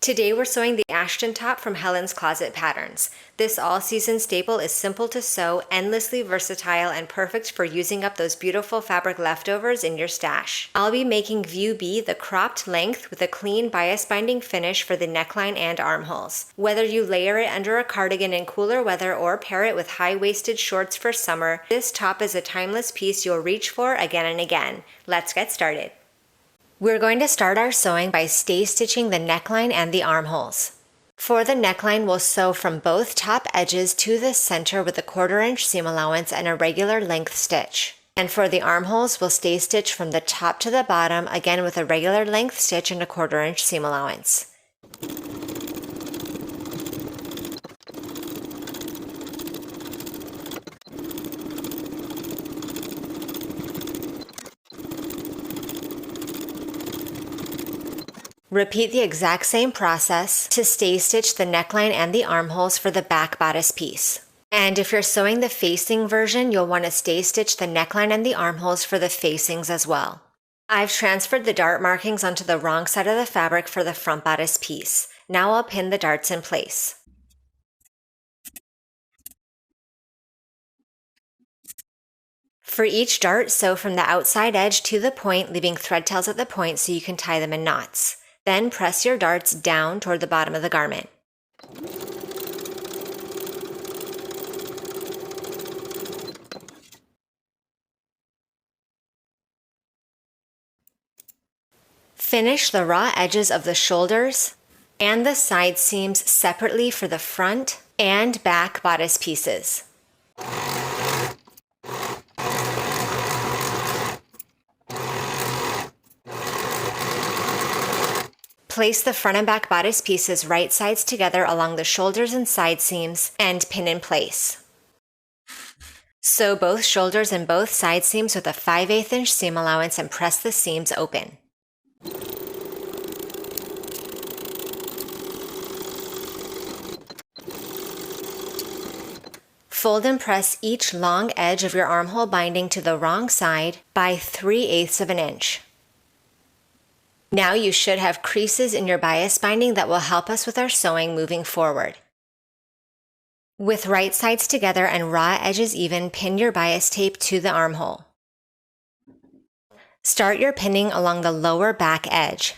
Today we're sewing the Ashton top from Helen's Closet Patterns. This all-season staple is simple to sew, endlessly versatile, and perfect for using up those beautiful fabric leftovers in your stash. I'll be making View B the cropped length with a clean bias binding finish for the neckline and armholes. Whether you layer it under a cardigan in cooler weather or pair it with high-waisted shorts for summer, this top is a timeless piece you'll reach for again and again. Let's get started. We're going to start our sewing by stay stitching the neckline and the armholes. For the neckline, we'll sew from both top edges to the center with a 1/4 inch seam allowance and a regular length stitch. And for the armholes, we'll stay stitch from the top to the bottom, again with a regular length stitch and a 1/4 inch seam allowance. Repeat the exact same process to stay stitch the neckline and the armholes for the back bodice piece. And if you're sewing the facing version, you'll want to stay stitch the neckline and the armholes for the facings as well. I've transferred the dart markings onto the wrong side of the fabric for the front bodice piece. Now I'll pin the darts in place. For each dart, sew from the outside edge to the point, leaving thread tails at the point so you can tie them in knots. Then press your darts down toward the bottom of the garment. Finish the raw edges of the shoulders and the side seams separately for the front and back bodice pieces. Place the front and back bodice pieces right sides together along the shoulders and side seams and pin in place. Sew both shoulders and both side seams with a 5/8 inch seam allowance and press the seams open. Fold and press each long edge of your armhole binding to the wrong side by 3/8 of an inch. Now you should have creases in your bias binding that will help us with our sewing moving forward. With right sides together and raw edges even, pin your bias tape to the armhole. Start your pinning along the lower back edge.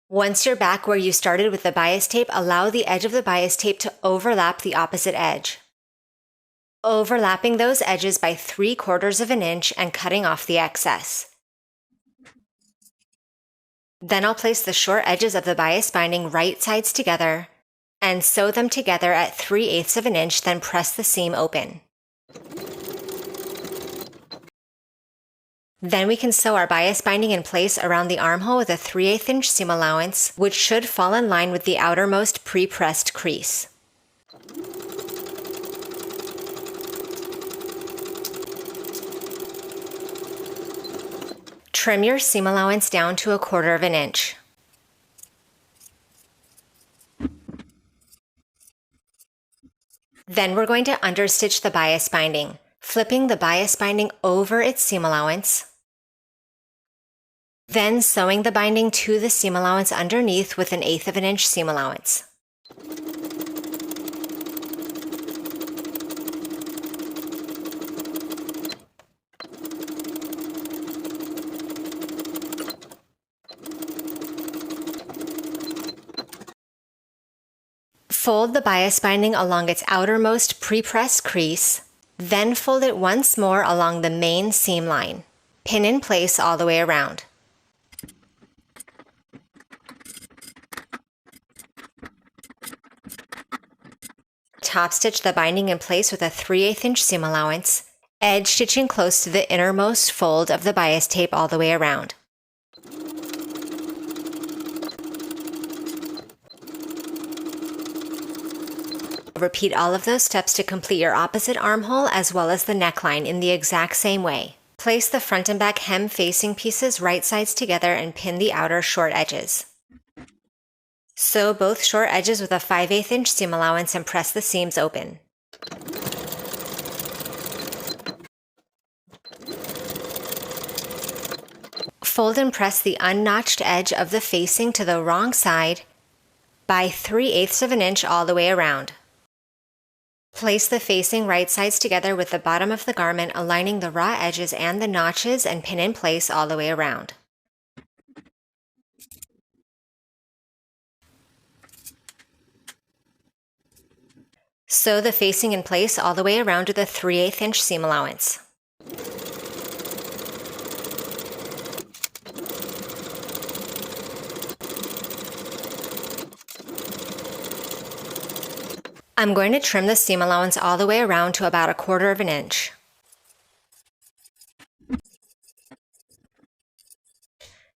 Once you're back where you started with the bias tape, allow the edge of the bias tape to overlap the opposite edge. Overlapping those edges by 3/4 of an inch and cutting off the excess. Then I'll place the short edges of the bias binding right sides together and sew them together at 3/8 of an inch, then press the seam open. Then we can sew our bias binding in place around the armhole with a 3/8 inch seam allowance, which should fall in line with the outermost pre-pressed crease. Trim your seam allowance down to a 1/4 of an inch. Then we're going to understitch the bias binding, flipping the bias binding over its seam allowance, then sewing the binding to the seam allowance underneath with an 1/8 of an inch seam allowance. Fold the bias binding along its outermost pre-pressed crease, then fold it once more along the main seam line. Pin in place all the way around. Top stitch the binding in place with a 3/8 inch seam allowance, edge stitching close to the innermost fold of the bias tape all the way around. Repeat all of those steps to complete your opposite armhole as well as the neckline in the exact same way. Place the front and back hem facing pieces right sides together and pin the outer short edges. Sew both short edges with a 5/8 inch seam allowance and press the seams open. Fold and press the unnotched edge of the facing to the wrong side by 3/8 of an inch all the way around. Place the facing right sides together with the bottom of the garment, aligning the raw edges and the notches, and pin in place all the way around. Sew the facing in place all the way around with a 3/8 inch seam allowance. I'm going to trim the seam allowance all the way around to about 1/4 of an inch.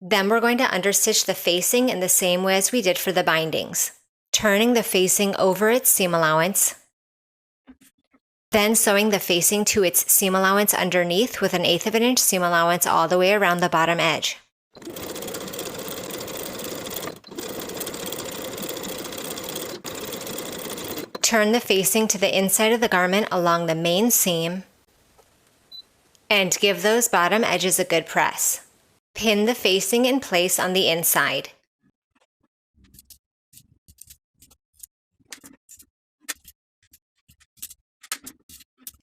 Then we're going to understitch the facing in the same way as we did for the bindings, turning the facing over its seam allowance, then sewing the facing to its seam allowance underneath with an 1/8 of an inch seam allowance all the way around the bottom edge. Turn the facing to the inside of the garment along the main seam and give those bottom edges a good press. Pin the facing in place on the inside.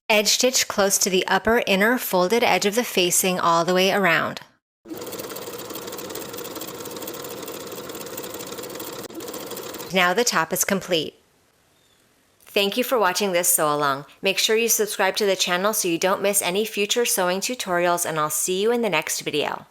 Edge stitch close to the upper inner folded edge of the facing all the way around. Now the top is complete. Thank you for watching this sew along. Make sure you subscribe to the channel so you don't miss any future sewing tutorials, and I'll see you in the next video.